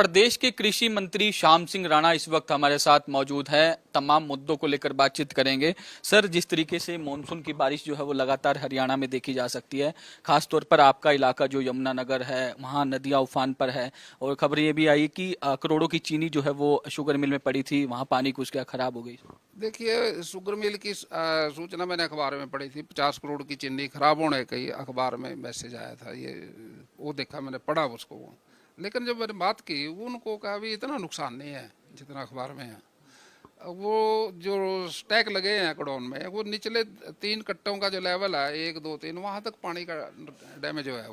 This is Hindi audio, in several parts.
प्रदेश के कृषि मंत्री श्याम सिंह राणा इस वक्त हमारे साथ मौजूद हैं। तमाम मुद्दों को लेकर बातचीत करेंगे। सर, जिस तरीके से मानसून की बारिश जो है वो लगातार हरियाणा में देखी जा सकती है, खासतौर पर आपका इलाका जो यमुनानगर है, वहाँ नदियाँ उफान पर है और खबर ये भी आई कि करोड़ों की चीनी जो है वो शुगर मिल में पड़ी थी, वहाँ पानी घुस गया, खराब हो गई। देखिए, शुगर मिल की सूचना मैंने अखबार में पढ़ी थी। 50 करोड़ की चीनी खराब होने का ही अखबार में मैसेज आया था। ये वो देखा मैंने, पढ़ा उसको वो। लेकिन जब मैंने बात की, उनको कहा भी इतना नुकसान नहीं है जितना अखबार में है। वो जो स्टैक लगे हैं गोडाउन में, वो निचले 3 कट्टों का जो लेवल है, 1 2 3, वहाँ तक पानी का डैमेज हुआ है।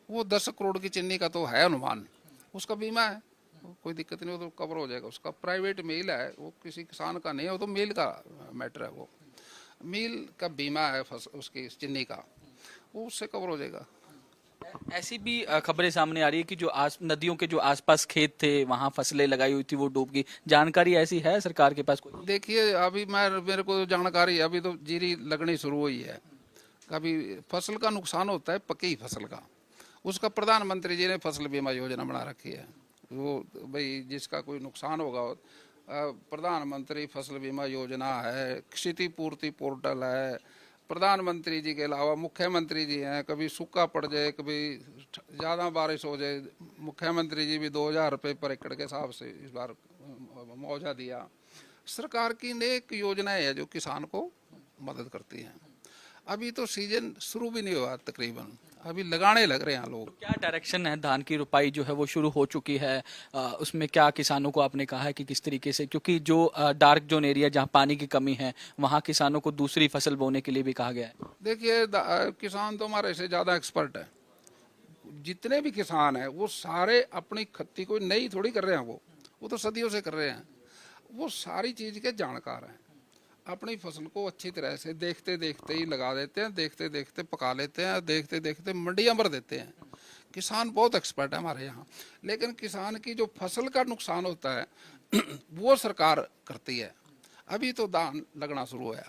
वो 10 करोड़ की चीनी का तो है अनुमान। उसका बीमा है, कोई दिक्कत नहीं, वो तो कवर हो जाएगा। उसका प्राइवेट मिल है, वो किसी किसान का नहीं है, वो तो मिल का मैटर है। वो मिल का बीमा है उसकी चीनी का, वो उससे कवर हो जाएगा। ऐसी भी खबरें सामने आ रही है कि जो नदियों के जो आसपास खेत थे, वहां फसलें लगाई हुई थी, वो डूब गई। जानकारी ऐसी है सरकार के पास कोई? देखिए, अभी मेरे को जानकारी है, अभी तो जीरी लगनी शुरू हुई है। कभी फसल का नुकसान होता है, पकी फसल का, उसका प्रधानमंत्री जी ने फसल बीमा योजना बना रखी है। वो भाई जिसका कोई नुकसान होगा, प्रधानमंत्री फसल बीमा योजना है, क्षतिपूर्ति पोर्टल है। प्रधानमंत्री जी के अलावा मुख्यमंत्री जी हैं। कभी सूखा पड़ जाए, कभी ज़्यादा बारिश हो जाए, मुख्यमंत्री जी भी 2000 रुपये पर एकड़ के हिसाब से इस बार मुआवजा दिया। सरकार की नेक योजनाएं है जो किसान को मदद करती हैं। अभी तो सीजन शुरू भी नहीं हुआ, तकरीबन अभी लगाने लग रहे हैं लोग। क्या डायरेक्शन है? धान की रुपाई जो है वो शुरू हो चुकी है, उसमें क्या किसानों को आपने कहा है कि किस तरीके से, क्योंकि जो डार्क जोन एरिया जहाँ पानी की कमी है, वहाँ किसानों को दूसरी फसल बोने के लिए भी कहा गया है। देखिए, किसान तो हमारे से ज़्यादा एक्सपर्ट है। जितने भी किसान हैं वो सारे अपनी खेती कोई नई थोड़ी कर रहे हैं। वो तो सदियों से कर रहे हैं। वो सारी चीज़ के जानकार हैं। अपनी फसल को अच्छी तरह से देखते देखते ही लगा देते हैं, देखते देखते पका लेते हैं, देखते देखते मंडियां भर देते हैं। किसान बहुत एक्सपर्ट है हमारे यहाँ। लेकिन किसान की जो फसल का नुकसान होता है वो सरकार करती है। अभी तो धान लगना शुरू हुआ,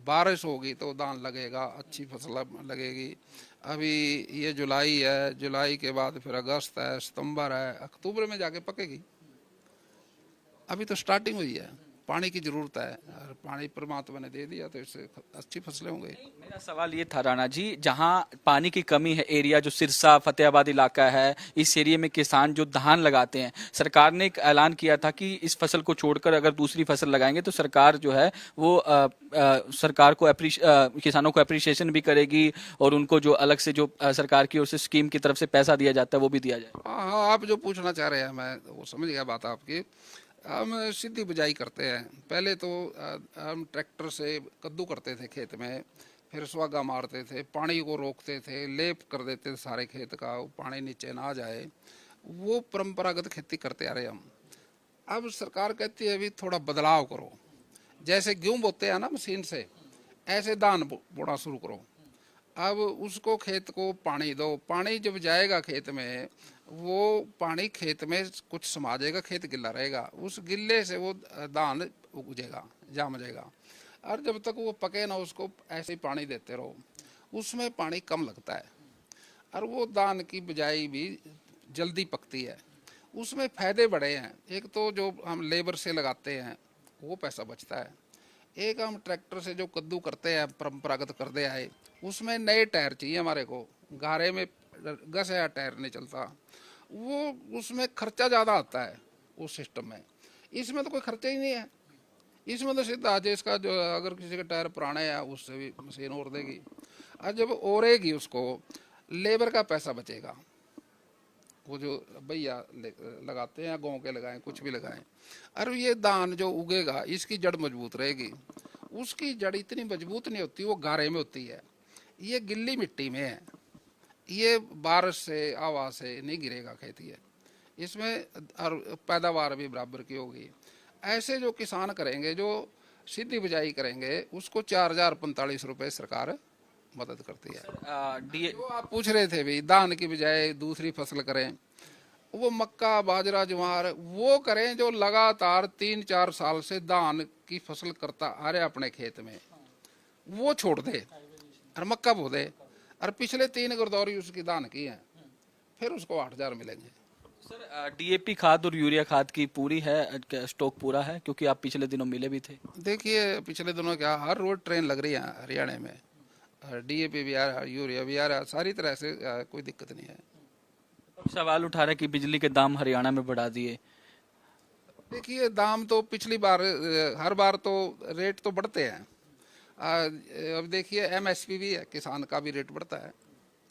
बारिश होगी तो धान लगेगा, अच्छी फसल लगेगी। अभी ये जुलाई है, जुलाई के बाद फिर अगस्त है, सितंबर है, अक्टूबर में जाके पकेगी। अभी तो स्टार्टिंग हुई है। पानी की जरूरत है और पानी परमात्मा ने दे दिया तो इससे अच्छी फसलें होंगी। मेरा सवाल ये था राणा जी, जहाँ पानी की कमी है, एरिया जो सिरसा फतेहाबाद इलाका है, इस एरिया में किसान जो धान लगाते हैं, सरकार ने एक ऐलान किया था कि इस फसल को छोड़कर अगर दूसरी फसल लगाएंगे तो सरकार जो है वो सरकार को किसानों को अप्रिशिएशन भी करेगी और उनको जो अलग से जो सरकार की ओर से स्कीम की तरफ से पैसा दिया जाता है वो भी दिया जाए। हाँ हाँ, आप जो पूछना चाह रहे हैं मैं वो समझ गया बात आपकी। हम सीधी बुझाई करते हैं। पहले तो हम ट्रैक्टर से कद्दू करते थे खेत में, फिर सुहागा मारते थे, पानी को रोकते थे, लेप कर देते थे सारे खेत का, वो पानी नीचे ना जाए। वो परंपरागत खेती करते आ रहे हम। अब सरकार कहती है अभी थोड़ा बदलाव करो। जैसे गेहूँ बोते हैं ना मशीन से, ऐसे धान बोना शुरू करो। अब उसको खेत को पानी दो। पानी जब जाएगा खेत में, वो पानी खेत में कुछ समा जाएगा, खेत गिल्ला रहेगा, उस गिल्ले से वो धान उगेगा, जाम जाएगा। और जब तक वो पके ना, उसको ऐसे ही पानी देते रहो। उसमें पानी कम लगता है और वो धान की बिजाई भी जल्दी पकती है। उसमें फायदे बड़े हैं। एक तो जो हम लेबर से लगाते हैं वो पैसा बचता है। एक हम ट्रैक्टर से जो कद्दू करते हैं परंपरागत करते आए, उसमें नए टायर चाहिए हमारे को। गारे में घस या टायर नहीं चलता। वो उसमें खर्चा ज़्यादा आता है उस सिस्टम में। इसमें तो कोई खर्चा ही नहीं है। इसमें तो सीधा आज इसका जो अगर किसी का टायर पुराना है उससे भी मशीन ओर देगी, और जब ओरेगी उसको लेबर का पैसा बचेगा। वो जो भैया लगाते हैं, गाँव के लगाएं, कुछ भी लगाएं, और ये धान जो उगेगा इसकी जड़ मजबूत रहेगी। उसकी जड़ इतनी मजबूत नहीं होती, वो गारे में होती है। ये गिल्ली मिट्टी में है, ये बारिश से हवा से नहीं गिरेगा खेत ये। इसमें और पैदावार भी बराबर की होगी। ऐसे जो किसान करेंगे, जो सीधी बिजाई करेंगे, उसको 4045 रुपये सरकार मदद करती है। जो आप पूछ रहे थे भी, धान की बजाय दूसरी फसल करें, वो मक्का बाजरा ज्वार वो करें जो लगातार 3-4 साल से धान की फसल करता आ रहे अपने खेत में, वो छोड़ दे और मक्का बो दे। और पिछले 3 गिरदौरी उसकी धान की है, फिर उसको 8000 मिलेंगे। सर डीएपी खाद और यूरिया खाद की पूरी है, स्टॉक पूरा है, क्योंकि आप पिछले दिनों मिले भी थे। देखिए पिछले दिनों क्या हर रोज ट्रेन लग रही है हरियाणा में, डीएपी भी आ रहा है, यूरिया भी आ रहा है, सारी तरह से कोई दिक्कत नहीं है। अब सवाल उठा रहा है कि बिजली के दाम हरियाणा में बढ़ा दिए। देखिए दाम तो पिछली बार हर बार तो रेट तो बढ़ते हैं। अब देखिए एमएसपी भी है, किसान का भी रेट बढ़ता है,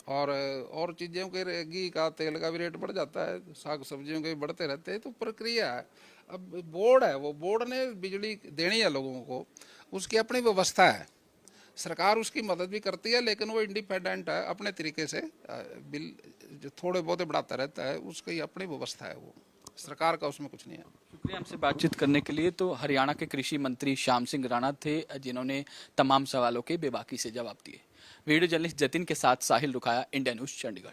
और चीज़ों के घी का तेल का भी रेट बढ़ जाता है, साग सब्जियों के भी बढ़ते रहते हैं, तो प्रक्रिया है। अब बोर्ड है, वो बोर्ड ने बिजली देनी है लोगों को, उसकी अपनी व्यवस्था है, सरकार उसकी मदद भी करती है, लेकिन वो इंडिपेंडेंट है अपने तरीके से, बिल जो थोड़े बहुत बढ़ाता रहता है, उसकी अपनी व्यवस्था है, वो सरकार का उसमें कुछ नहीं है। शुक्रिया हमसे बातचीत करने के लिए। तो हरियाणा के कृषि मंत्री श्याम सिंह राणा थे, जिन्होंने तमाम सवालों के बेबाकी से जवाब दिए। वीडियो जर्नलिस्ट जतिन के साथ साहिल रुखाया, इंडिया न्यूज चंडीगढ़।